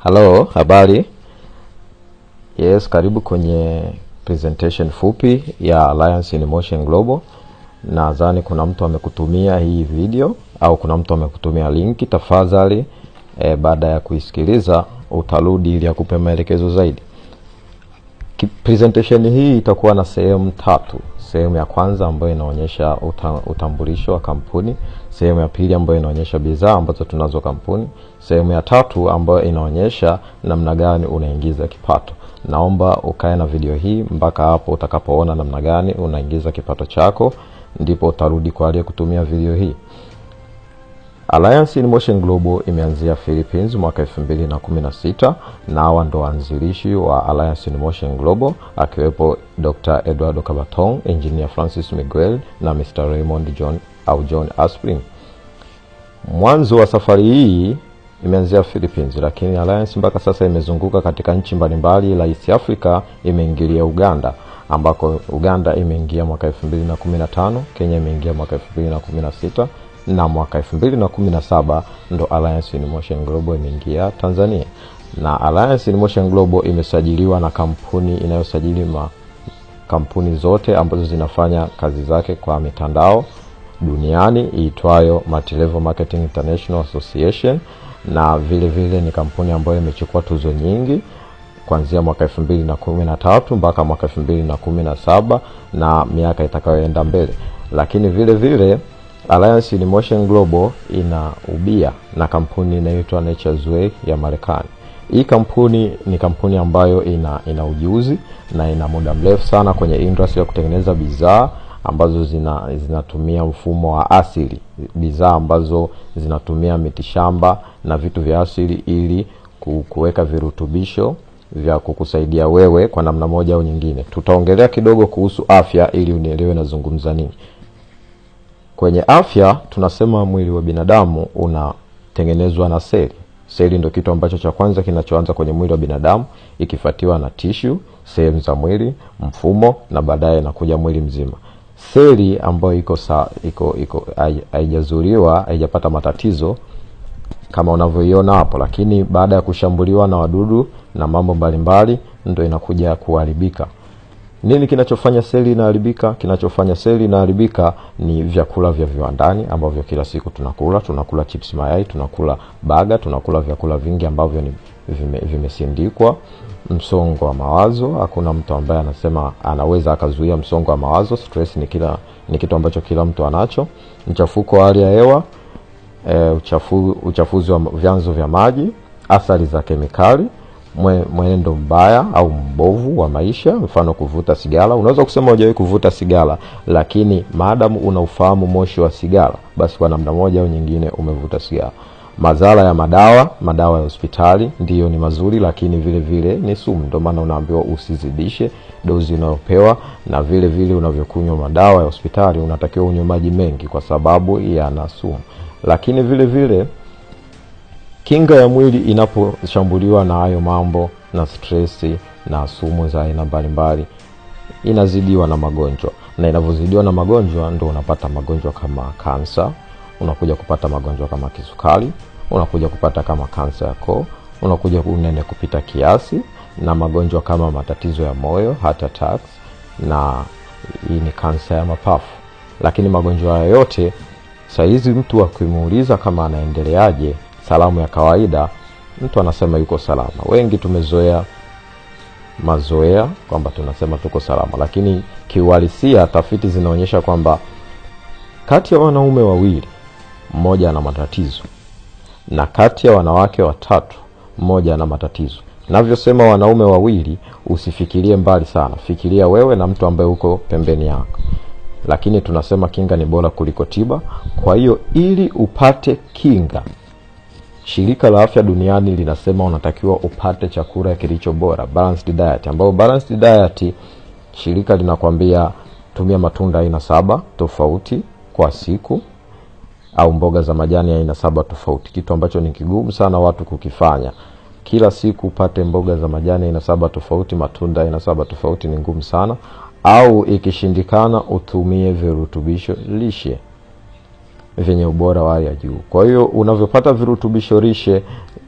Hello, habari. Yes, karibu kwenye presentation fupi ya Alliance in Motion Global. Nadhani kuna mtu amekutumia hii video au kuna mtu amekutumia linki. Tafadhali baada ya kuisikiliza utarudi ili akupe maelekezo zaidi. Presentation hii itakuwa na sehemu tatu. Sehemu ya kwanza ambayo inaonyesha utambulisho wa kampuni, sehemu ya pili ambayo inaonyesha bidhaa ambazo tunazo kampuni, sehemu ya tatu ambayo inaonyesha namna gani unaingiza kipato. Naomba ukae na video hii mpaka hapo utakapoona namna gani unaingiza kipato chako, ndipo utarudi kwa ile kutumia video hii. Alliance in Motion Global imeanzia Philippines mwaka 2016 na hawa ndo waanzilishi wa Alliance in Motion Global, akiwepo Dr. Eduardo Cabatong, Engineer Francis Miguel na Mr. Raymond John Aspring. Mwanzo wa safari hii imeanzia Philippines, lakini Alliance mpaka sasa imezunguka katika nchi mbalimbali. La East Africa imeingilia Uganda, ambako Uganda imeingia mwaka 2015, Kenya imeingia mwaka 2016 na mwaka 2017 ndo Alliance in Motion Global imeingia Tanzania. Na Alliance in Motion Global imesajiliwa na kampuni inayosajili kampuni zote ambazo zinafanya kazi zake kwa mitandao duniani iitwayo Multilevel Marketing International Association, na vile vile ni kampuni ambayo imechukua tuzo nyingi kuanzia mwaka 2013 mpaka mwaka 2017 na miaka itakayoenda mbele. Lakini vile vile Alliance in Motion Global ina ubia na kampuni inaitwa Nature's Way ya Marekani. Hii kampuni ni kampuni ambayo ina ujuzi na ina muda mrefu sana kwenye industry ya kutengeneza bidhaa ambazo zinatumia mfumo wa asili, bidhaa ambazo zinatumia mitishamba na vitu vya asili ili kuweka virutubisho vya kukusaidia wewe kwa namna moja au nyingine. Tutaongelea kidogo kuhusu afya ili unielewe nazungumza nini. Kwenye afya tunasema mwili wa binadamu unatengenezwa na seli. Seli ndio kitu ambacho cha kwanza kinachoanza kwenye mwili wa binadamu, ikifuatiwa na tissue, sehemu za mwili, mfumo na baadaye inakuja mwili mzima. Seli ambayo iko haijazuriwa, haijapata matatizo kama unavyoiona hapo, lakini baada ya kushambuliwa na wadudu na mambo mbalimbali ndio inakuja kuharibika. Nini kinachofanya seli inaharibika? Kinachofanya seli inaharibika ni vyakula vya viwandani ambavyo kila siku tunakula chips, mayai, tunakula baga, tunakula vyakula vingi ambavyo ni vimesindikwa. Msongo wa mawazo, hakuna mtu ambaye anasema anaweza akazuia msongo wa mawazo. Stress ni kitu ambacho kila mtu anacho. Mchafuko wa hali ya hewa, uchafuzi wa vyanzo vya maji, athari za kemikali, mwenendo mbaya au mbovu wa maisha, mfano kuvuta sigara. Unaweza kusema hujawahi kuvuta sigara, lakini maadamu unaufahamu moshi wa sigara, basi kwa namna moja au nyingine umevuta sigara. Madhara ya madawa ya hospitali ndiyo ni mazuri, lakini vile vile ni sumu. Ndio maana unaambiwa usizidishe dozi unayopewa, na vile vile unavyokunywa madawa ya hospitali unatakiwa unywe maji mengi kwa sababu yana sumu. Lakini vile vile kinga ya mwili inaposhambuliwa na hayo mambo na stress na sumu za aina mbalimbali, inazidiwa na magonjwa, na inavyozidiwa na magonjwa ndio unapata magonjwa kama kansa, unakuja kupata magonjwa kama kisukari, unakuja kupata kama kansa ya koo, unakuja unene kupita kiasi, na magonjwa kama matatizo ya moyo, heart attacks, na hii ni kansa ya mapafu. Lakini magonjwa haya yote saizi mtu akimuuliza kama anaendeleaje, salamu ya kawaida mtu anasema yuko salama. Wengi tumezoea mazoea kwamba tunasema tuko salama, lakini kiuhalisia tafiti zinaonyesha kwamba kati ya wanaume wawili mmoja ana matatizo, na kati ya wanawake watatu mmoja ana matatizo. Navyosema wanaume wawili, usifikirie mbali sana, fikiria wewe na mtu ambaye uko pembeni yako. Lakini tunasema kinga ni bora kuliko tiba. Kwa hiyo ili upate kinga, Shirika la Afya Duniani linasema unatakiwa upate chakula kilicho bora, balanced diet. Ambao balanced diet shirika linakwambia tumia matunda aina 7 tofauti kwa siku, au mboga za majani aina 7 tofauti, kitu ambacho ni kigumu sana watu kukifanya. Kila siku upate mboga za majani aina 7 tofauti, matunda aina 7 tofauti ni ngumu sana. Au ikishindikana utumie virutubisho lishe vyenye ubora wa hali ya juu. Kwa hiyo unavyopata virutubisho lishe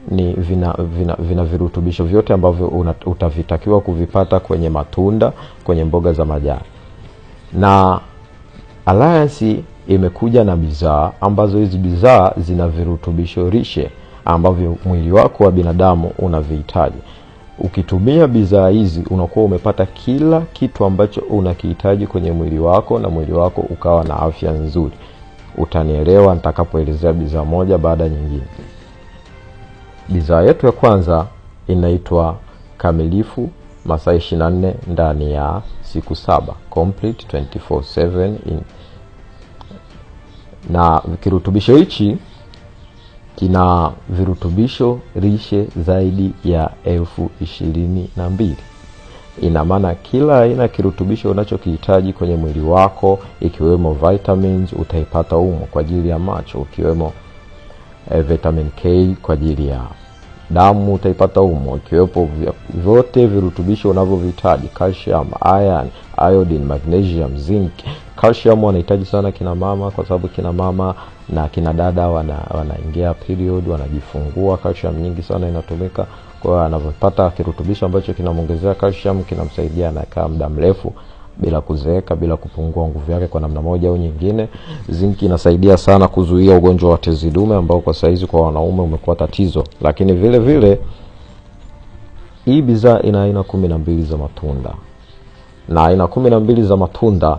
ni vina virutubisho vyote ambavyo utavitakiwa kuvipata kwenye matunda, kwenye mboga za majani. Na Alliance imekuja na bidhaa ambazo hizi bidhaa zina virutubisho lishe ambavyo mwili wako wa binadamu unavihitaji. Ukitumia bidhaa hizi unakuwa umepata kila kitu ambacho unakihitaji kwenye mwili wako, na mwili wako ukawa na afya nzuri. Utanielewa nitakapoelezea bidhaa moja baada nyingine. Bidhaa yetu ya kwanza inaitwa Kamilifu masaa 24 ndani ya siku 7, Complete 24/7 na kirutubisho hichi kina virutubisho lishe zaidi ya 22,000. Ina maana kila aina kirutubisho unachokihitaji kwenye mwili wako, ikiwemo vitamins utaipata humo kwa ajili ya macho, ikiwemo vitamin K kwa ajili ya damu utaipata humo, ikiwepo vyote virutubisho unavyohitaji, calcium, iron, iodine, magnesium, zinc. Calcium wanahitaji sana kina mama, kwa sababu kina mama na kina dada wanaingia period, wanajifungua. Calcium nyingi sana inatumika, kwa hiyo anapopata kirutubisho ambacho kinamuongezea calcium, kinamsaidia anakaa muda mrefu bila kuzeeka, bila kupungua nguvu yake kwa namna moja au nyingine. Zinc inasaidia sana kuzuia ugonjwa wa tezi dume ambao kwa saizi kwa wanaume umekuwa tatizo. Lakini vile vile hii bidhaa ina aina 12 za matunda. Na aina 12 za matunda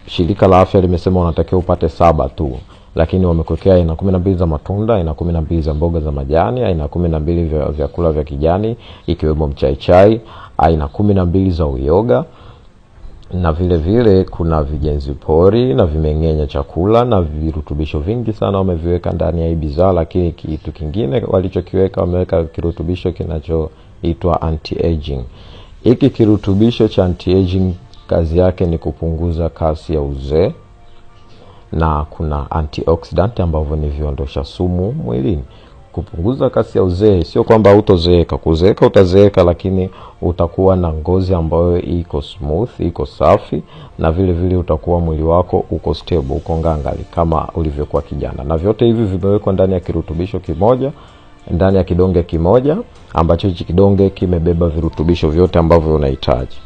shirika la afya limesema unatakiwa upate 7 tu, lakini wamekuwekea aina 12 za matunda, aina 12 za mboga za majani, aina 12 vya vyakula vya kijani ikiwemo mchaichai, aina 12 za uyoga, na vile vile kuna vijenzi pori na vimeng'enya chakula, na virutubisho vingi sana wameviweka ndani ya hii bidhaa. Lakini kitu kingine walichokiweka, wameweka kirutubisho kinachoitwa anti-aging. Hiki kirutubisho cha anti-aging kazi yake ni kupunguza kasi ya uzee, na kuna antioxidant ambavyo ni viondosha sumu mwilini. Kupunguza kasi ya uzee sio kwamba hutozeeka, kuzeeka utazeeka, lakini utakuwa na ngozi ambayo iko smooth, iko safi, na vile vile utakuwa mwili wako uko stable, uko ngangali kama ulivyokuwa kijana. Na vyote hivi vimewekwa ndani ya kirutubisho kimoja, ndani ya kidonge kimoja, ambacho hichi kidonge kimebeba virutubisho vyote ambavyo unahitaji.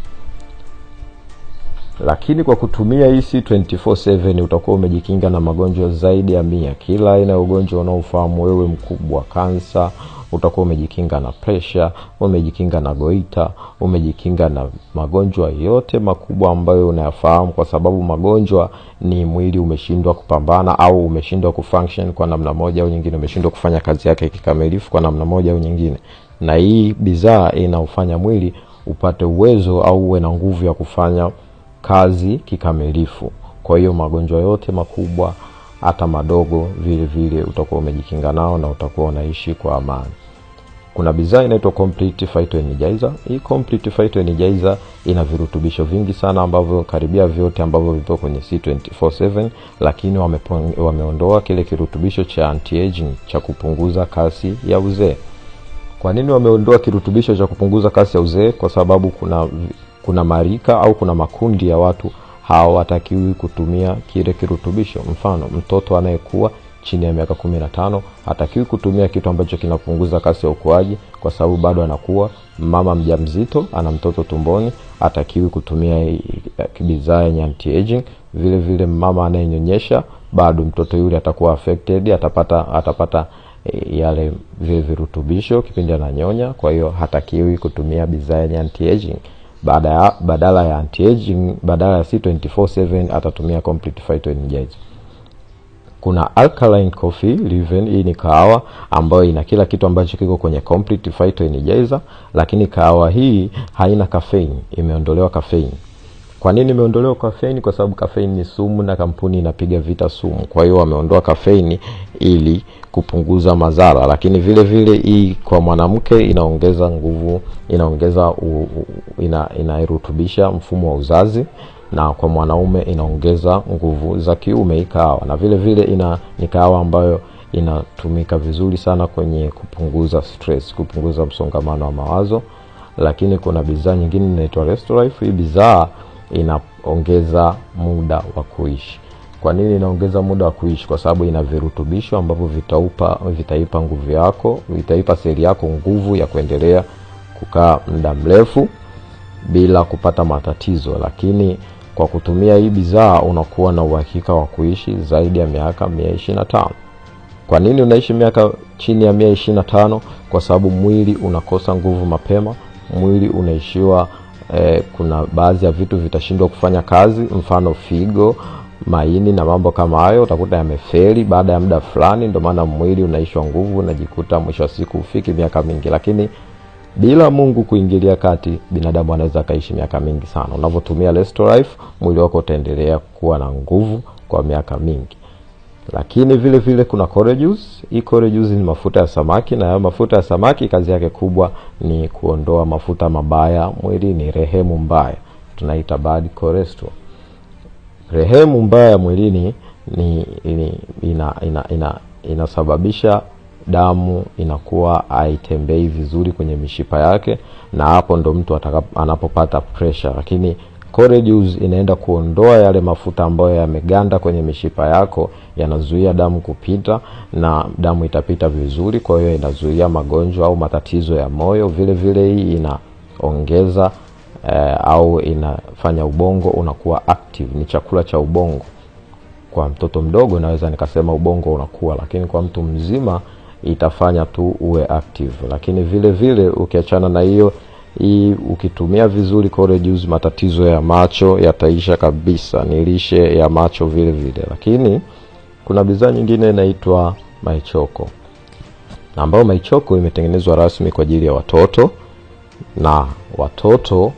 Lakini kwa kutumia hii 24/7 utakuwa umejikinga na magonjwa zaidi ya 100. Kila aina ya ugonjwa unaofahamu wewe mkubwa, kansa, utakuwa umejikinga na pressure, umejikinga na goita, umejikinga na magonjwa yote makubwa ambayo unayafahamu, kwa sababu magonjwa ni mwili umeshindwa kupambana au umeshindwa kufunction kwa namna moja au nyingine, umeshindwa kufanya kazi yake kikamilifu kwa namna moja au nyingine. Na hii bidhaa inaufanya mwili upate uwezo au uwe na nguvu ya kufanya kazi kikamilifu. Kwa hiyo magonjwa yote makubwa hata madogo vile vile utakuwa umejikinga nao na utakuwa unaishi kwa amani. Kuna bidhaa inaitwa Complete Phytoenergizer. Hii Complete Phytoenergizer ina virutubisho vingi sana ambavyo karibia vyote ambavyo vipo kwenye C24/7, lakini wameondoa kile kirutubisho cha anti-aging cha kupunguza kasi ya uzee. Kwa nini wameondoa kirutubisho cha kupunguza kasi ya uzee? Kwa sababu kuna marika au kuna makundi ya watu hawatakiwi kutumia kile kirutubisho. Mfano, mtoto anayekuwa chini ya miaka 15 hatakiwi kutumia kitu ambacho kinapunguza kasi ya ukuaji, kwa sababu bado anakuwa. Mama mjamzito ana mtoto tumboni hatakiwi kutumia bidhaa yenye anti-aging. Vile vile mama anayenyonyesha bado mtoto yule atakuwa affected, atapata yale vile virutubisho kipindi ananyonya. Kwa hiyo hatakiwi kutumia bidhaa yenye anti-aging. Badala ya anti-aging, badala ya C24/7 atatumia Complete Phytoenergizer. Kuna Alkaline Coffee Leaven. Hii ni kahawa ambayo ina kila kitu ambacho kiko kwenye Complete Phytoenergizer, lakini kahawa hii haina caffeine, imeondolewa caffeine. Kwa nini imeondolewa caffeine? Kwa sababu caffeine ni sumu na kampuni inapiga vita sumu. Kwa hiyo wameondoa caffeine ili kupunguza madhara. Lakini vile vile hii kwa mwanamke inaongeza nguvu, inairutubisha mfumo wa uzazi, na kwa mwanaume inaongeza nguvu za kiume hii kahawa. Na vile vile ni kahawa ambayo inatumika vizuri sana kwenye kupunguza stress, kupunguza msongamano wa mawazo. Lakini kuna bidhaa nyingine inaitwa Restore Life. Hii bidhaa inaongeza muda wa kuishi. Kwa nini inaongeza muda wa kuishi? Kwa sababu ina virutubisho ambavyo vitaipa nguvu yako, vitaipa seli yako nguvu ya kuendelea kukaa muda mrefu bila kupata matatizo. Lakini kwa kutumia hii bidhaa unakuwa na uhakika wa kuishi zaidi ya miaka 125. Kwa nini unaishi miaka chini ya 125? Kwa sababu mwili unakosa nguvu mapema, mwili unaishiwa kuna baadhi ya vitu vitashindwa kufanya kazi, mfano figo, maini na mambo kama hayo utakuta yamefeli baada ya muda fulani. Ndio maana mwili unaishiwa nguvu, unajikuta mwisho wa siku ufiki miaka mingi. Lakini bila Mungu kuingilia kati, binadamu anaweza kaishi miaka mingi sana. Unavyotumia Restor-Life, mwili wako utaendelea kuwa na nguvu kwa miaka mingi. Lakini vile vile kuna Corejuice. Hii Corejuice ni mafuta ya samaki, na mafuta ya samaki kazi yake kubwa ni kuondoa mafuta mabaya mwilini, rehemu mbaya, tunaita bad cholesterol. Rehemu mbaya mwilini inasababisha damu inakuwa haitembei vizuri kwenye mishipa yake, na hapo ndo mtu anapopata pressure. Lakini Corejuice inaenda kuondoa yale mafuta ambayo yameganda kwenye mishipa yako, yanazuia damu kupita na damu itapita vizuri. Kwa hiyo inazuia magonjwa au matatizo ya moyo. Vile vile hii inaongeza au inafanya ubongo unakuwa active, ni chakula cha ubongo. Kwa mtoto mdogo naweza nikasema ubongo unakuwa, lakini kwa mtu mzima itafanya tu uwe active. Lakini vile vile ukiachana na hiyo, ukitumia vizuri Corejuice, matatizo ya macho yataisha kabisa, ni lishe ya macho vile vile. Lakini kuna bidhaa nyingine inaitwa Maichoko, ambayo Maichoko imetengenezwa rasmi kwa ajili ya watoto. Na watoto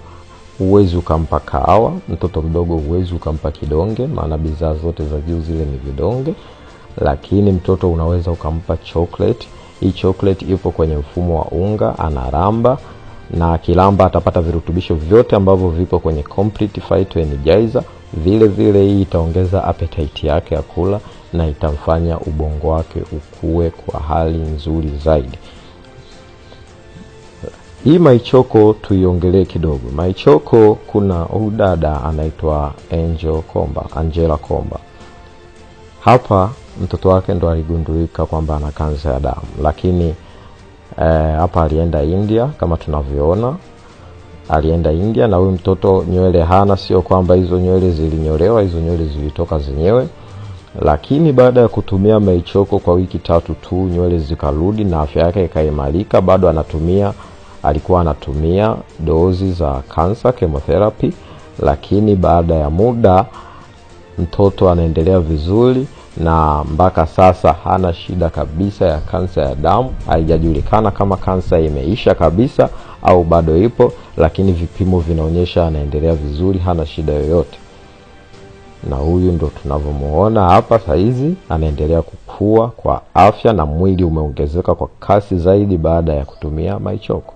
huwezi ukampa kahawa, mtoto mdogo huwezi ukampa kidonge, maana bidhaa zote za juu zile ni vidonge. Lakini mtoto unaweza ukampa chocolate. Hii chocolate ipo kwenye mfumo wa unga, anaramba, na kilamba atapata virutubisho vyote ambavyo vipo kwenye Complete Phyto Energizer. Vile vile hii itaongeza appetite yake ya kula na itamfanya ubongo wake ukue kwa hali nzuri zaidi. Hii Maichoko tuiongelee kidogo. Maichoko, kuna dada anaitwa Angela Komba. Hapa mtoto wake ndo aligundulika kwamba ana kansa ya damu. Lakini hapa alienda India, kama tunavyoona alienda India, na huyu mtoto nywele hana, sio kwamba hizo nywele zilinyolewa, hizo nywele zilitoka zenyewe. Lakini baada ya kutumia Maichoko kwa wiki 3 tu, nywele zikarudi na afya yake ikaimarika. Bado alikuwa anatumia dozi za cancer chemotherapy, lakini baada ya muda mtoto anaendelea vizuri, na mpaka sasa hana shida kabisa ya kansa ya damu. Haijajulikana kama kansa imeisha kabisa au bado ipo, lakini vipimo vinaonyesha anaendelea vizuri, hana shida yoyote. Na huyu ndo tunavyomuona hapa saizi, anaendelea kukua kwa afya na mwili umeongezeka kwa kasi zaidi baada ya kutumia Maichoko.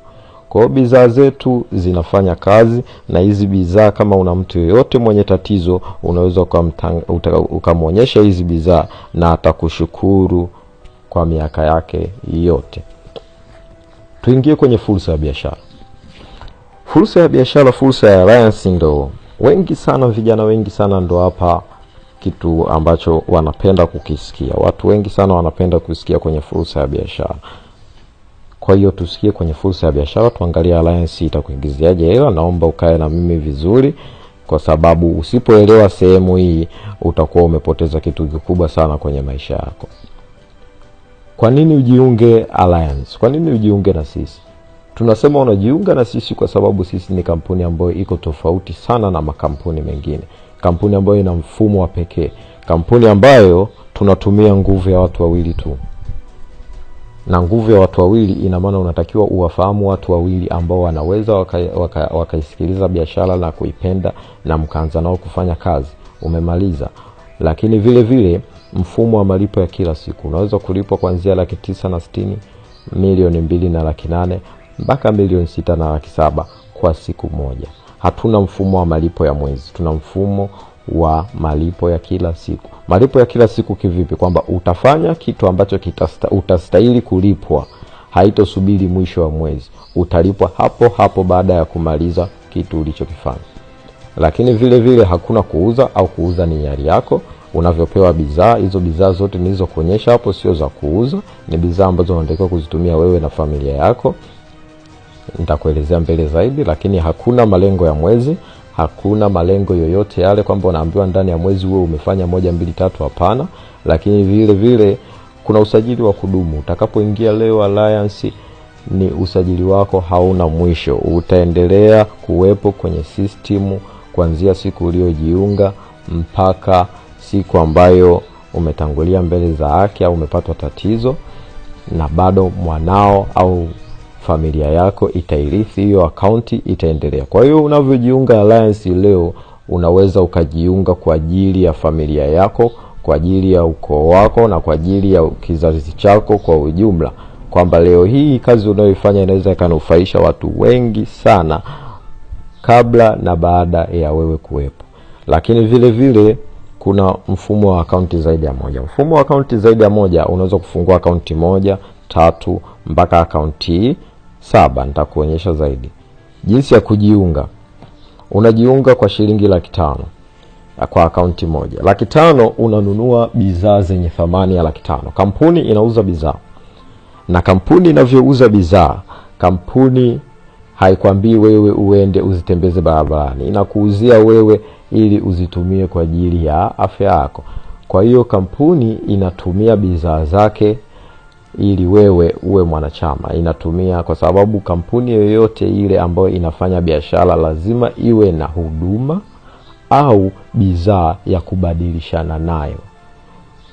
Kwa bidhaa zetu zinafanya kazi, na hizi bidhaa kama una mtu yoyote mwenye tatizo, unaweza ukamwonyesha hizi bidhaa na atakushukuru kwa miaka yake yote. Tuingie kwenye fursa ya biashara. Fursa ya biashara, fursa ya alliance ndo wengi sana, vijana wengi sana ndo hapa kitu ambacho wanapenda kukisikia. Watu wengi sana wanapenda kusikia kwenye fursa ya biashara. Kwa hiyo tusikie kwenye fursa ya biashara, tuangalie alliance itakuingiziaje hela. Naomba ukae na mimi vizuri, kwa sababu usipoelewa sehemu hii utakuwa umepoteza kitu kikubwa sana kwenye maisha yako. Kwa nini ujiunge alliance? Kwa nini ujiunge na sisi? Tunasema unajiunga na sisi kwa sababu sisi ni kampuni ambayo iko tofauti sana na makampuni mengine. Kampuni ambayo ina mfumo wa pekee. Kampuni ambayo tunatumia nguvu ya watu wawili tu. Na nguvu ya watu wawili ina maana unatakiwa uwafahamu watu wawili ambao wanaweza wakaisikiliza biashara na kuipenda na mkaanza nao kufanya kazi. Umemaliza. Lakini vile vile mfumo wa malipo ya kila siku. Unaweza kulipwa kuanzia 960,000, 2,800,000 mpaka 6,700,000 kwa siku moja. Hatuna mfumo wa malipo ya mwezi. Tuna mfumo wa malipo ya kila siku. Malipo ya kila siku kivipi? Kwamba utafanya kitu ambacho utastahili kulipwa, haitosubiri mwisho wa mwezi. Utalipwa hapo hapo baada ya kumaliza kitu ulichokifanya. Lakini vile vile hakuna kuuza, au kuuza ni hiari yako. unavyopewa bidhaa. Hizo bidhaa zote nilizokuonyesha hapo sio za kuuza, ni bidhaa ambazo unatakiwa kuzitumia wewe na familia yako. Nitakuelezea mbele zaidi, lakini hakuna malengo ya mwezi, hakuna malengo yoyote yale kwamba unaambiwa ndani ya mwezi huo umefanya 1 2 3, hapana. Lakini vile vile kuna usajili wa kudumu. Utakapoingia leo Alliance, ni usajili wako hauna mwisho. Utaendelea kuwepo kwenye system kuanzia siku uliojiunga mpaka siku ambayo umetangulia mbele za haki au umepatwa tatizo, na bado mwanao au familia yako itairithi hiyo akaunti, itaendelea. Kwa hiyo unavyojiunga Alliance leo, unaweza ukajiunga kwa ajili ya familia yako, kwa ajili ya ukoo wako, na kwa ajili ya kizazi chako kwa ujumla, kwamba leo hii kazi unayoifanya inaweza ikanufaisha watu wengi sana kabla na baada ya wewe kuwepo. Lakini vile vile kuna mfumo wa akaunti zaidi ya moja. Mfumo wa akaunti zaidi ya moja, unaweza kufungua akaunti 1, 3 mpaka akaunti 7. Nitakuonyesha zaidi jinsi ya kujiunga. Unajiunga kwa shilingi 500,000 kwa akaunti moja. 500,000 unanunua bidhaa zenye thamani ya 500,000. Kampuni inauza bidhaa, na kampuni inavyouza bidhaa, kampuni haikwambii wewe uende uzitembeze barabarani, inakuuzia wewe ili uzitumie kwa ajili ya afya yako. Kwa hiyo kampuni inatumia bidhaa zake ili wewe uwe mwanachama. Inatumia kwa sababu kampuni yoyote ile ambayo inafanya biashara lazima iwe na huduma au bidhaa ya kubadilishana nayo.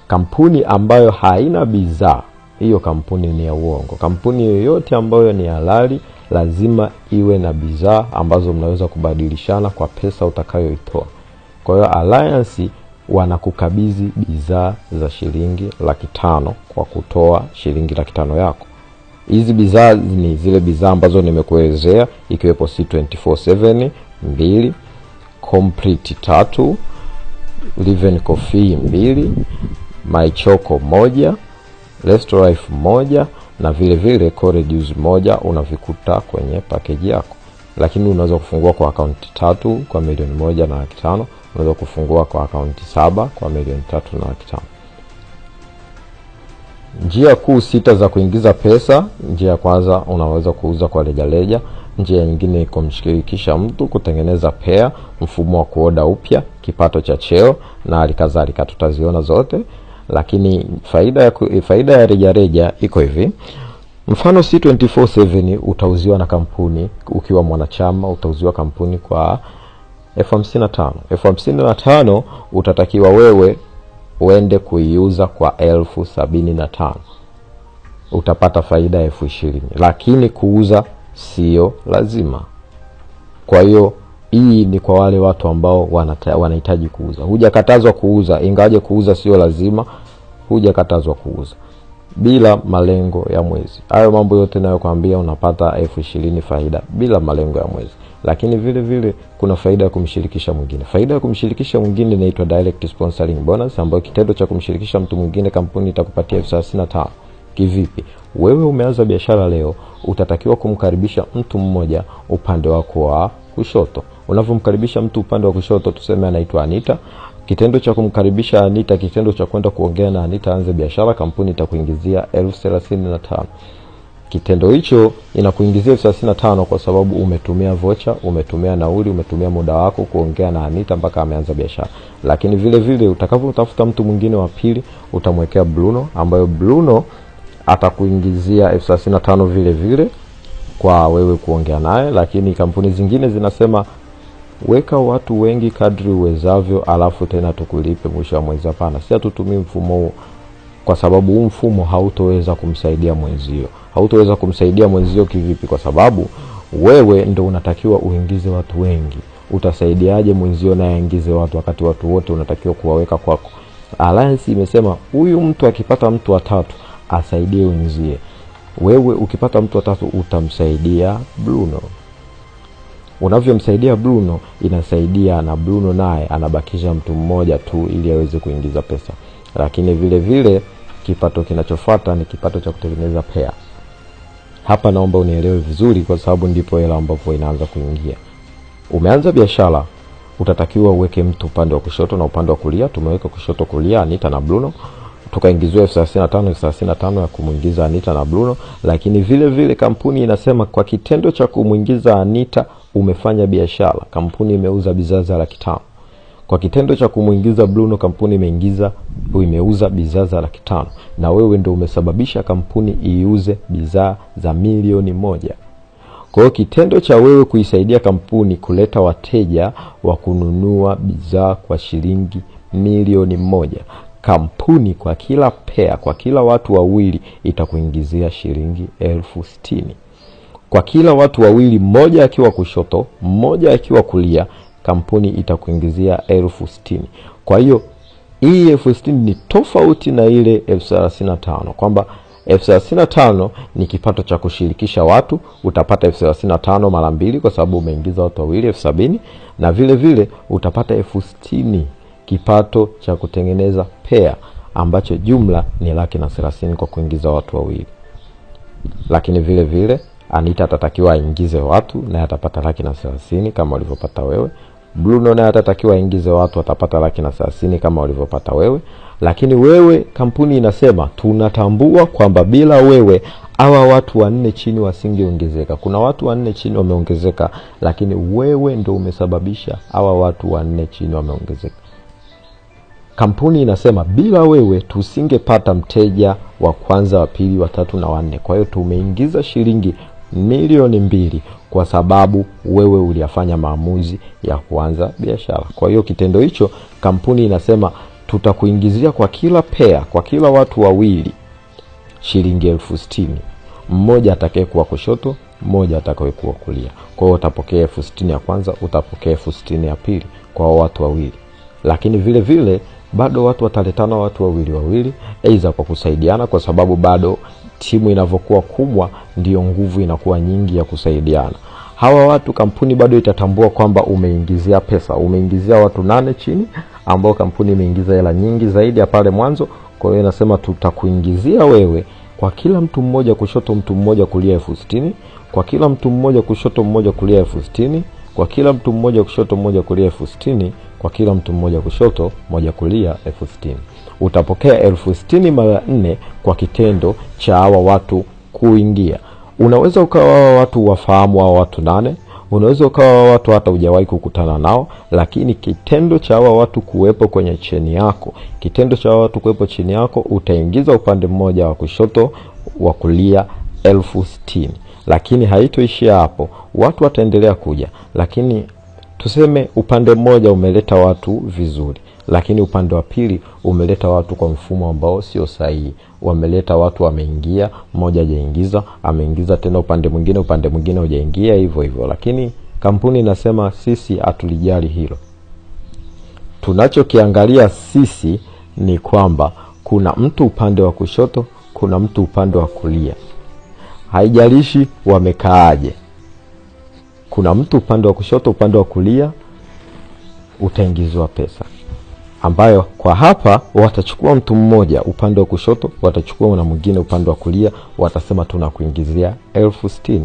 Kampuni ambayo haina bidhaa, hiyo kampuni ni ya uongo. Kampuni yoyote ambayo ni halali lazima iwe na bidhaa ambazo mnaweza kubadilishana kwa pesa utakayoitoa. Kwa hiyo Alliance wanakukabidhi bidhaa za shilingi 500,000 kwa kutoa shilingi 500,000 yako. Hizi bidhaa ni zile bidhaa ambazo nimekuelezea, ikiwepo C24/7 2, Complete 3, Live Coffee 2, My Choco 1, Restore Life 1, na vile vile Core Juice 1 unavikuta kwenye package yako. Lakini unaweza kufungua kwa akaunti 3 kwa 1,500,000, unaweza kufungua kwa akaunti 7 kwa 3,500,000. Njia kuu 6 za kuingiza pesa. Njia ya kwanza, unaweza kuuza kwa rejareja. Njia nyingine iko kumshirikisha mtu, kutengeneza pair, mfumo wa kuoda upya, kipato cha cheo na alikadhalika. Tutaziona zote, lakini faida ya rejareja iko hivi. Mfano C24/7 utauziwa na kampuni, ukiwa mwanachama utauziwa kampuni kwa 55,000. 55,000 utatakiwa wewe uende kuiuza kwa 75,000. Utapata faida 20,000, lakini kuuza sio lazima. Kwa hiyo hii ni kwa wale watu ambao wanahitaji kuuza. Hujakatazwa kuuza, ingawaje kuuza sio lazima. Hujakatazwa kuuza bila malengo ya mwezi. Hayo mambo yote nayokuambia unapata 20,000 faida bila malengo ya mwezi. Lakini vile vile kuna faida ya kumshirikisha mwingine. Faida ya kumshirikisha mwingine inaitwa direct sponsoring bonus, ambayo kitendo cha kumshirikisha mtu mwingine kampuni itakupatia 35,000. Kivipi? Wewe umeanza biashara leo, utatakiwa kumkaribisha mtu mmoja upande wako wa kushoto. Unavyomkaribisha mtu upande wa kushoto, tuseme anaitwa Anita. Kitendo cha kumkaribisha Anita, kitendo cha kwenda kuongea na Anita aanze biashara, kampuni itakuingizia 35,000. Kitendo hicho inakuingizia 35,000 kwa sababu umetumia vocha, umetumia nauli, umetumia muda wako kuongea na Anita mpaka ameanza biashara. Lakini vile vile utakapotafuta mtu mwingine wa pili, utamwekea Bruno, ambayo Bruno atakuingizia 35,000 vile vile kwa wewe kuongea naye. Lakini kampuni zingine zinasema weka watu wengi kadri uwezavyo, alafu tena tukulipe mwisho wa mwezi. Hapana, si hatutumii mfumo huo, kwa sababu huu mfumo hautoweza kumsaidia mwenzio. Hautoweza kumsaidia mwenzio kivipi? Kwa sababu wewe ndio unatakiwa uingize watu wengi. Utasaidiaje mwenzio na aingize watu wakati watu wote unatakiwa kuwaweka kwako? Alliance imesema huyu mtu akipata mtu wa 3 asaidie wenzie. Wewe ukipata mtu wa 3 utamsaidia Bruno. Unavyomsaidia Bruno, inasaidia na Bruno naye anabakisha mtu mmoja tu ili aweze kuingiza pesa. Lakini vile vile kipato kinachofuata ni kipato cha kutengeneza pair. Hapa naomba unielewe vizuri, kwa sababu ndipo hela ambapo inaanza kuingia. Umeanza biashara, utatakiwa uweke mtu upande wa kushoto na upande wa kulia. Tumeweka kushoto kulia Anita na Bruno, tukaingizwa $35,000 ya kumuingiza Anita na Bruno. Lakini vile vile kampuni inasema kwa kitendo cha kumuingiza Anita umefanya biashara, kampuni imeuza bidhaa za $500,000. Kwa kitendo cha kumuingiza Bruno, kampuni imeuza bidhaa za $500,000, na wewe ndio umesababisha kampuni iuze bidhaa za $1,000,000. Kwa hiyo kitendo cha wewe kuisaidia kampuni kuleta wateja wa kununua bidhaa kwa shilingi $1,000,000, kampuni kwa kila pair, kwa kila watu wawili itakuingizia shilingi $60,000. Kwa kila watu wawili, mmoja akiwa kushoto, mmoja akiwa kulia, kampuni itakuingizia $60,000. Kwa hiyo hii $60,000 ni tofauti na ile $35,000, kwamba $35,000 ni kipato cha kushirikisha watu, utapata $35,000 mara 2 kwa sababu umeingiza watu wawili, $70,000, na vile vile utapata $60,000 kipato cha kutengeneza pair, ambacho jumla ni $130,000 kwa kuingiza watu wawili. Lakini vile vile Anita atatakiwa aingize watu na atapata $130,000 kama ulivyopata wewe. Bruno naye atatakiwa aingize watu, atapata $130,000 kama ulivyopata wewe. Lakini wewe, kampuni inasema tunatambua kwamba bila wewe hawa watu 4 chini wasingeongezeka. Kuna watu 4 chini wameongezeka, lakini wewe ndio umesababisha hawa watu 4 chini wameongezeka. Kampuni inasema bila wewe tusingepata mteja wa kwanza, wa pili, wa tatu na wa 4. Kwa hiyo tumeingiza shilingi $2,000,000 kwa sababu wewe uliyafanya maamuzi ya kuanza biashara. Kwa hiyo kitendo hicho, kampuni inasema tutakuingizia kwa kila pair, kwa kila watu wawili, shilingi $60,000. Mmoja atakayekuwa kushoto, mmoja atakayekuwa kulia. Kwa hiyo utapokea $60,000 ya kwanza, utapokea $60,000 ya pili kwa watu wawili. Lakini vile vile bado watu wataletana, watu wawili aidha kwa kusaidiana, kwa sababu bado timu inavyokuwa kubwa ndio nguvu inakuwa nyingi ya kusaidiana. Hawa watu, kampuni bado itatambua kwamba umeingizia pesa, umeingizia watu 8 chini ambao kampuni imeingiza hela nyingi zaidi ya pale mwanzo. Kwa hiyo inasema tutakuingizia wewe kwa kila mtu mmoja kushoto, mtu mmoja kulia $60,000, kwa kila mtu mmoja kushoto, mmoja kulia $60,000, kwa kila mtu mmoja kushoto, mmoja kulia $60,000, kwa kila mtu mmoja kushoto, mmoja kulia $60,000. Utapokea $60,000 mara 4 kwa kitendo cha hawa watu kuingia. Unaweza ukawa watu wafahamu hawa watu 8, unaweza ukawa watu hata hujawahi kukutana nao, lakini kitendo cha hawa watu kuwepo kwenye cheni yako, kitendo cha hawa watu kuwepo chini yako, utaingiza upande mmoja wa kushoto, wa kulia $60,000. Lakini haitoishia hapo, watu wataendelea kuja. Lakini tuseme upande mmoja umeleta watu vizuri, lakini upande wa pili umeleta watu kwa mfumo ambao sio sahihi. Wameleta watu wameingia, mmoja hajaingiza, ameingiza tena upande mwingine hujaingia, hivyo. Lakini kampuni inasema sisi hatulijali hilo. Tunachokiangalia sisi ni kwamba kuna mtu upande wa kushoto, kuna mtu upande wa kulia. Haijalishi wamekaaje. Kuna mtu upande wa kushoto, upande wa kulia, utaingizwa pesa. Ambayo kwa hapa watachukua mtu mmoja upande wa kushoto, watachukua na mwingine upande wa kulia, watasema tunakuingizia $60,000.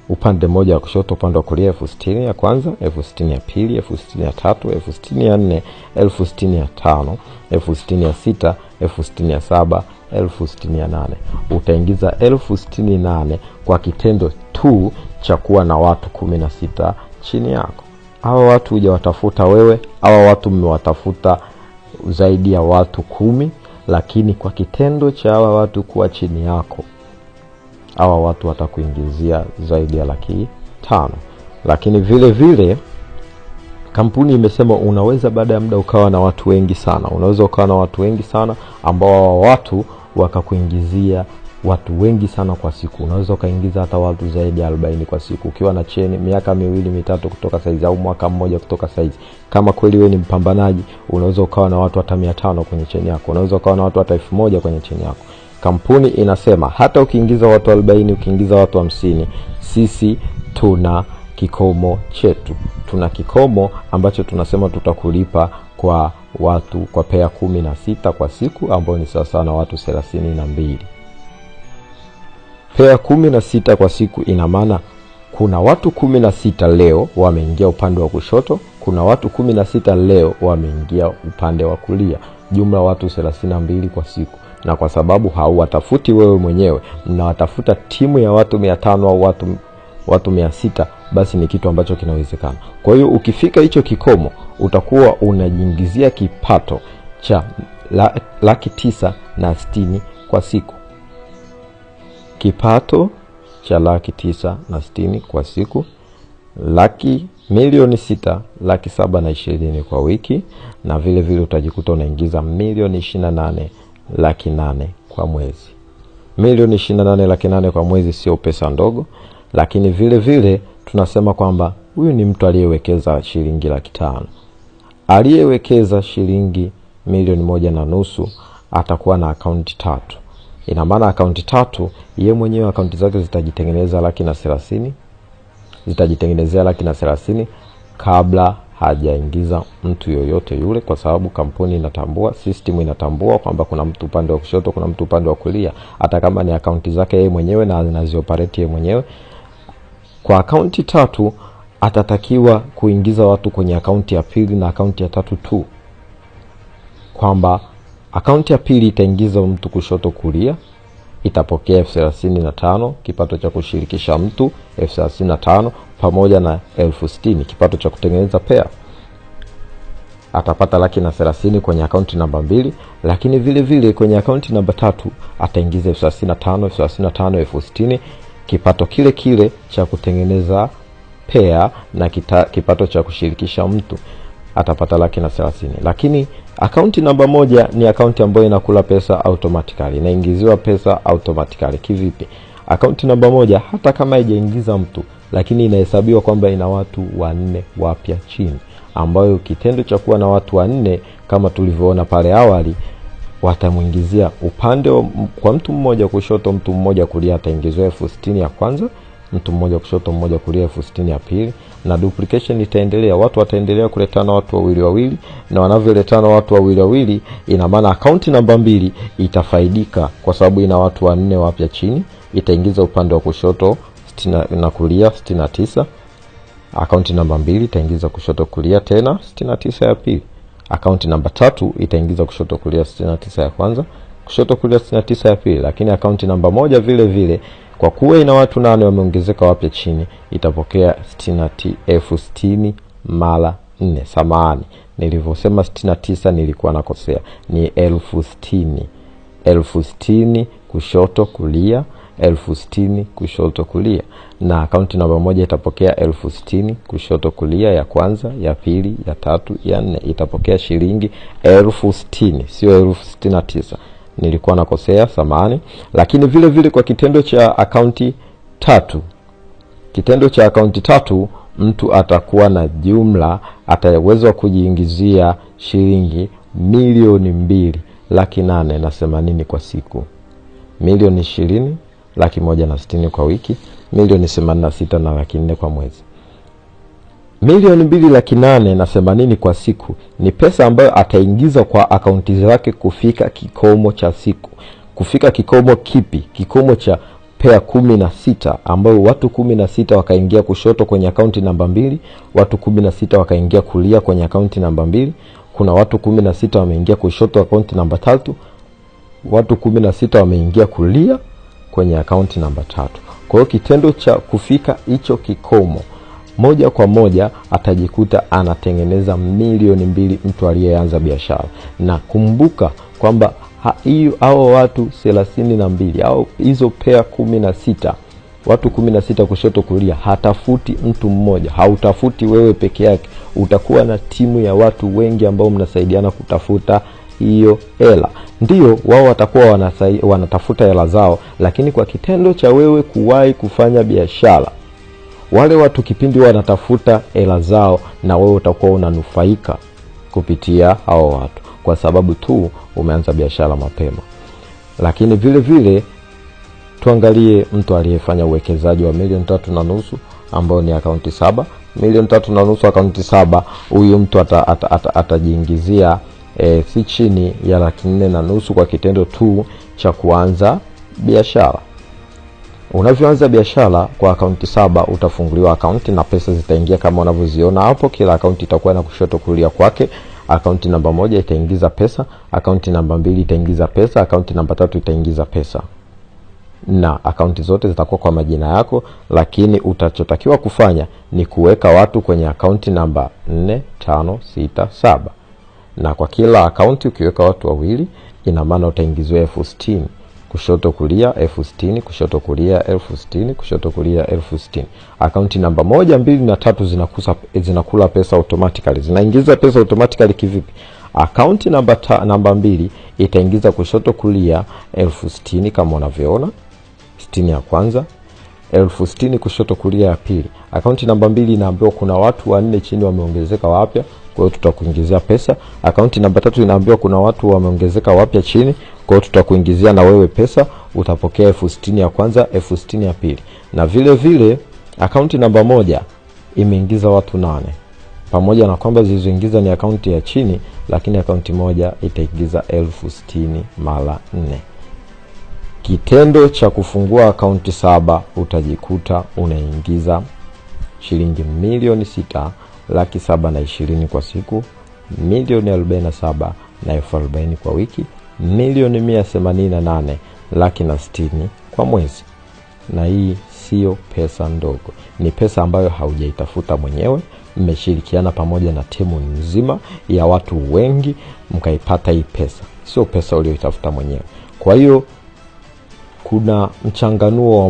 Upande mmoja wa kushoto, upande wa kulia $60,000 ya kwanza, $60,000 ya pili, $60,000 ya tatu, $60,000 ya 4, $60,000 ya 5, $60,000 ya 6, $60,000 ya 7, $60,000 ya 8. Utaingiza $68,000 kwa kitendo tu cha kuwa na watu 16 chini yako. Hawa watu hujawatafuta wewe, hawa watu mmewatafuta zaidi ya watu 10, lakini kwa kitendo cha hawa watu kuwa chini yako, hawa watu watakuingizia zaidi ya $500,000. Lakini vile vile kampuni imesema unaweza baada ya muda ukawa na watu wengi sana. Unaweza ukawa na watu wengi sana ambao watu wakakuingizia watu wengi sana kwa siku. Unaweza ukaingiza hata watu zaidi ya 40 kwa siku ukiwa na cheni miaka 2-3 kutoka saizi, au mwaka mmoja kutoka saizi. Kama kweli wewe ni mpambanaji, unaweza ukawa na watu hata 500 kwenye cheni yako. Unaweza ukawa na watu hata 1000 kwenye cheni yako. Kampuni inasema hata ukiingiza watu 40, ukiingiza watu 50, sisi tuna kikomo chetu. Tuna kikomo ambacho tunasema tutakulipa kwa watu, kwa pair 16 kwa siku, ambao ni sawa na watu 32. Pair 16 kwa siku ina maana kuna watu 16 leo wameingia upande wa kushoto, kuna watu 16 leo wameingia upande wa kulia, jumla watu 32 kwa siku. Na kwa sababu hauwatafuti wewe mwenyewe, mnawatafuta timu ya watu 500 au watu 600, basi ni kitu ambacho kinawezekana. Kwa hiyo ukifika hicho kikomo, utakuwa unajiingizia kipato cha 960,000 kwa siku. Kipato cha 960,000 kwa siku, 6,720,000 kwa wiki, na vile vile utajikuta unaingiza 28,800,000 kwa mwezi. 28,800,000 kwa mwezi sio pesa ndogo, lakini vile vile tunasema kwamba huyu ni mtu aliyewekeza shilingi 500,000. Aliyewekeza shilingi 1,500,000 atakuwa na akaunti 3. Ina maana akaunti 3, yeye mwenyewe akaunti zake zitajitengeneza 130,000, zitajitengenezea 130,000 kabla hajaingiza mtu yoyote yule, kwa sababu kampuni inatambua, system inatambua kwamba kuna mtu upande wa kushoto, kuna mtu upande wa kulia, hata kama ni akaunti zake yeye mwenyewe na anazioperate yeye mwenyewe. Kwa akaunti 3 atatakiwa kuingiza watu kwenye akaunti ya pili na akaunti ya 3 tu, kwamba akaunti ya pili itaingiza mtu kushoto kulia, itapokea 35,000 kipato cha kushirikisha mtu, 35,000 pamoja na 60,000 kipato cha kutengeneza pair. Atapata 130,000 kwenye akaunti namba 2, lakini vile vile kwenye akaunti namba 3 ataingiza 35,000, 60,000 kipato kile kile cha kutengeneza pair na kipato cha kushirikisha mtu, atapata 130,000. Lakini akaunti namba 1 ni akaunti ambayo inakula pesa automatically, inaingiziwa pesa automatically. Kivipi? Akaunti namba 1 hata kama haijaingiza mtu, lakini inahesabiwa kwamba ina watu 4 wapya chini, ambayo kitendo cha kuwa na watu 4 kama tulivyoona pale awali, watamuingizia upande kwa mtu mmoja kushoto, mtu mmoja kulia, ataingizwa 60,000 ya kwanza, mtu mmoja kushoto mmoja kulia 60,000 ya pili, na duplication itaendelea. Watu wataendelea kuletana watu wawili, na wanavyoletana watu wawili, ina maana akaunti namba 2 itafaidika kwa sababu ina watu 4 wapya chini, itaingiza upande wa kushoto 60 na kulia 69. Akaunti namba 2 itaingiza kushoto kulia tena 69 ya pili. Akaunti namba 3 itaingiza kushoto kulia 69 ya kwanza, kushoto kulia 69 ya pili. Lakini akaunti namba 1 vile vile, kwa kuwa ina watu 8 wameongezeka wapya chini, itapokea 60,000 mara 4. Samahani, nilivyosema 69 nilikuwa nakosea, ni 60,000. 60,000 kushoto kulia, 60,000 kushoto kulia. Na akaunti namba 1 itapokea 60,000 kushoto kulia ya kwanza, ya pili, ya 3, ya 4. Itapokea shilingi 60,000, sio 69,000. Nilikuwa nakosea, samahani. Lakini vile vile kwa kitendo cha akaunti 3, kitendo cha akaunti 3, mtu atakuwa na jumla, ataweza kujiingizia shilingi 2,2,880,000 kwa siku, 2,20,000,000, 160,000 kwa wiki, 86,400,000 kwa mwezi. 2,2,880,000 kwa siku ni pesa ambayo ataingiza kwa akaunti zake kufika kikomo cha siku. Kufika kikomo kipi? Kikomo cha pair 16, ambayo watu 16 wakaingia kushoto kwenye akaunti namba 2, watu 16 wakaingia kulia kwenye akaunti namba 2, kuna watu 16 wameingia kushoto akaunti namba 3, watu 16 wameingia kulia kwenye akaunti namba 3. Kwa hiyo kitendo cha kufika hicho kikomo, moja kwa moja atajikuta anatengeneza 2,000,000 mtu aliyeanza biashara. Na kumbuka kwamba hao watu 32 au hizo pair 16, watu 16 kushoto kulia, hatafuti mtu mmoja, hautafuti wewe peke yake, utakuwa na timu ya watu wengi ambao mnasaidiana kutafuta hiyo hela. Ndio wao watakuwa wanatafuta hela zao, lakini kwa kitendo cha wewe kuwahi kufanya biashara, wale watu kipindi wanatafuta hela zao, na wewe utakuwa unanufaika kupitia hao watu, kwa sababu tu umeanza biashara mapema. Lakini vile vile tuangalie mtu aliyefanya uwekezaji wa 3,500,000 ambao ni akaunti 7. 3,500,000 akaunti 7, huyu mtu atajiingizia si chini ya 4,500,000 kwa kitendo tu cha kuanza biashara. Unavyoanza biashara kwa akaunti 7 utafunguliwa akaunti na pesa zitaingia kama unavyoziona hapo. Kila akaunti itakuwa na kushoto kulia kwake. Akaunti namba 1 itaingiza pesa, akaunti namba 2 itaingiza pesa, akaunti namba 3 itaingiza pesa. Na akaunti zote zitakuwa kwa majina yako, lakini utachotakiwa kufanya ni kuweka watu kwenye akaunti namba 4, 5, 6, 7. Na kwa kila akaunti ukiweka watu wawili, ina maana utaingizwa 60,000 kushoto kulia, 60,000 kushoto kulia, 60,000 kushoto kulia, 60,000. Akaunti namba 1, 2 na 3 zinakula pesa automatically. Zinaingiza pesa automatically kivipi? Akaunti namba 2 itaingiza kushoto kulia 60,000 kama unavyoona, 60 ya kwanza, 60,000 kushoto kulia ya pili. Akaunti namba 2 inaambiwa kuna watu 4 chini wameongezeka wapya, kwa hiyo tutakuingizia pesa. Akaunti namba 3 inaambiwa kuna watu wameongezeka wapya chini, kwa hiyo tutakuingizia na wewe pesa, utapokea 60,000 ya kwanza, 60,000 ya pili. Na vile vile akaunti namba 1 imeingiza watu 8. Pamoja na kwamba zilizoingiza ni akaunti ya chini, lakini akaunti moja itaingiza 60,000 mara 4. Kitendo cha kufungua akaunti 7 utajikuta unaingiza shilingi milioni 6,720,000 kwa siku, milioni 47,040,000 kwa wiki, milioni 188,60,000 kwa mwezi. Na hii sio pesa ndogo, ni pesa ambayo haujaitafuta mwenyewe. Mmeshirikiana pamoja na timu nzima ya watu wengi mkaipata hii pesa, sio pesa uliyoitafuta mwenyewe. Kwa hiyo kuna mchanganuo wa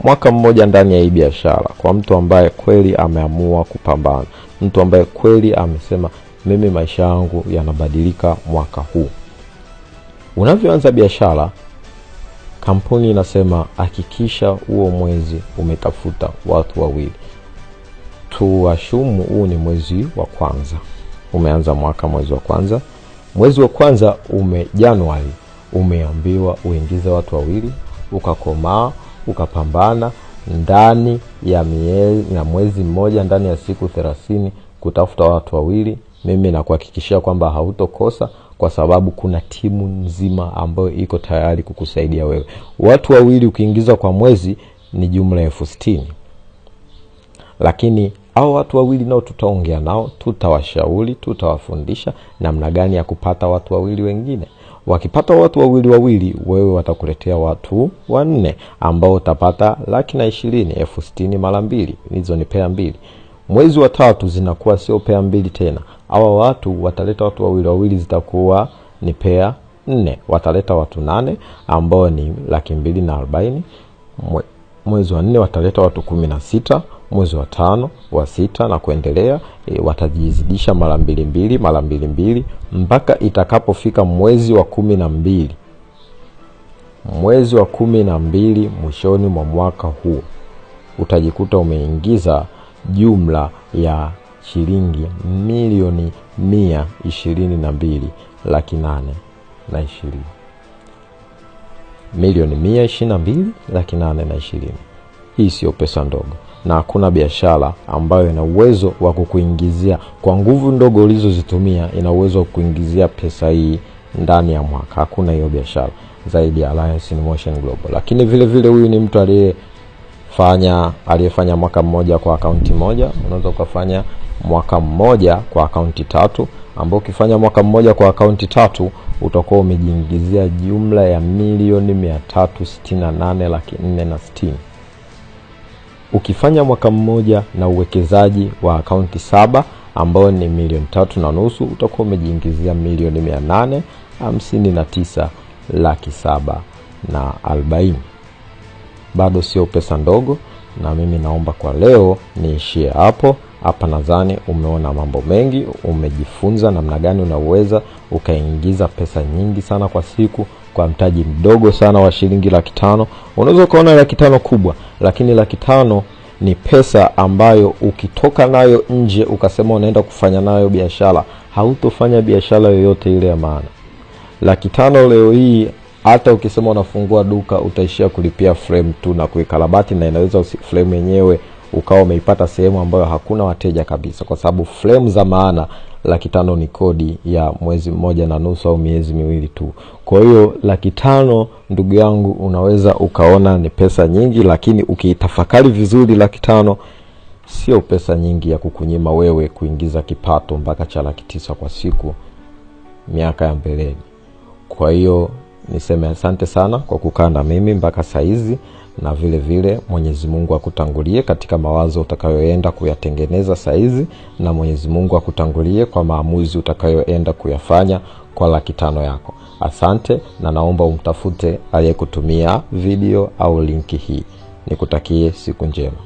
mwaka mmoja ndani ya hii biashara kwa mtu ambaye kweli ameamua kupambana, mtu ambaye kweli amesema mimi maisha yangu yanabadilika mwaka huu. Unavyoanza biashara, kampuni inasema hakikisha huo mwezi umetafuta watu wawili. Tuashumu huu ni mwezi wa kwanza, umeanza mwaka mwezi wa kwanza. Mwezi wa kwanza Januari, umeambiwa uingize watu wawili, ukakomaa, ukapambana ndani ya mwezi mmoja, ndani ya siku 30 kutafuta watu wawili. Mimi nakuhakikishia kwamba hautokosa, kwa sababu kuna timu nzima ambayo iko tayari kukusaidia wewe. Watu wawili ukiingiza kwa mwezi ni jumla 60,000. Lakini hao watu wawili nao tutaongea nao, tutawashauri, tutawafundisha namna gani ya kupata watu wawili wengine. Wakipata watu wawili, wewe watakuletea watu 4 ambao utapata 120,000, 60,000 mara 2. Hizo ni pea 2. Mwezi wa 3 zinakuwa sio pea 2 tena. Hawa watu wataleta watu wawili, zitakuwa ni pea 4. Wataleta watu 8 ambao ni 240,000. Mwezi wa 4 wataleta watu 16. Mwezi wa 5, wa 6 na kuendelea, watajizidisha mara 2 mpaka itakapofika mwezi wa 12. Mwezi wa 12 mwishoni mwa mwaka huu utajikuta umeingiza jumla ya shilingi milioni 122,820,000. Milioni 122,820,000. Hii sio pesa ndogo, na hakuna biashara ambayo ina uwezo wa kukuingizia kwa nguvu ndogo ulizozitumia, ina uwezo wa kukuingizia pesa hii ndani ya mwaka. Hakuna hiyo biashara zaidi ya Alliance in Motion Global. Lakini vile vile huyu ni mtu aliyefanya mwaka mmoja kwa akaunti moja. Unaweza kufanya mwaka mmoja kwa akaunti 3, ambao ukifanya mwaka mmoja kwa akaunti 3 utakuwa umejiingizia jumla ya milioni 368,460,000. Ukifanya mwaka mmoja na uwekezaji wa akaunti 7 ambao ni milioni 3.5, utakuwa umejiingizia milioni 859,740,000. Bado sio pesa ndogo, na mimi naomba kwa leo niishie hapo. Hapa nadhani umeona mambo mengi, umejifunza namna gani unaweza ukaingiza pesa nyingi sana kwa siku kwa mtaji mdogo sana wa shilingi 500,000. Unaweza kuona 500,000 kubwa, lakini 500,000 ni pesa ambayo ukitoka nayo nje ukasema unaenda kufanya nayo biashara, hautofanya biashara yoyote ile ya maana. 500,000 leo hii hata ukisema unafungua duka utaishia kulipia frame tu na kuikarabati, na inaweza frame yenyewe ukawa umeipata sehemu ambayo hakuna wateja kabisa, kwa sababu frame za maana 500,000 ni kodi ya mwezi 1.5 au miezi 2 tu. Kwa hiyo 500,000 ndugu yangu unaweza ukaona ni pesa nyingi, lakini ukiitafakari vizuri 500,000 sio pesa nyingi ya kukunyima wewe kuingiza kipato mpaka cha 900,000 kwa siku miaka ya mbeleni. Kwa hiyo niseme asante sana kwa kukaa na mimi mpaka saizi, na vile vile Mwenyezi Mungu akutangulie katika mawazo utakayoenda kuyatengeneza saizi, na Mwenyezi Mungu akutangulie kwa maamuzi utakayoenda kuyafanya kwa 500,000 yako. Asante, na naomba umtafute aliyekutumia video au linki hii. Nikutakie siku njema.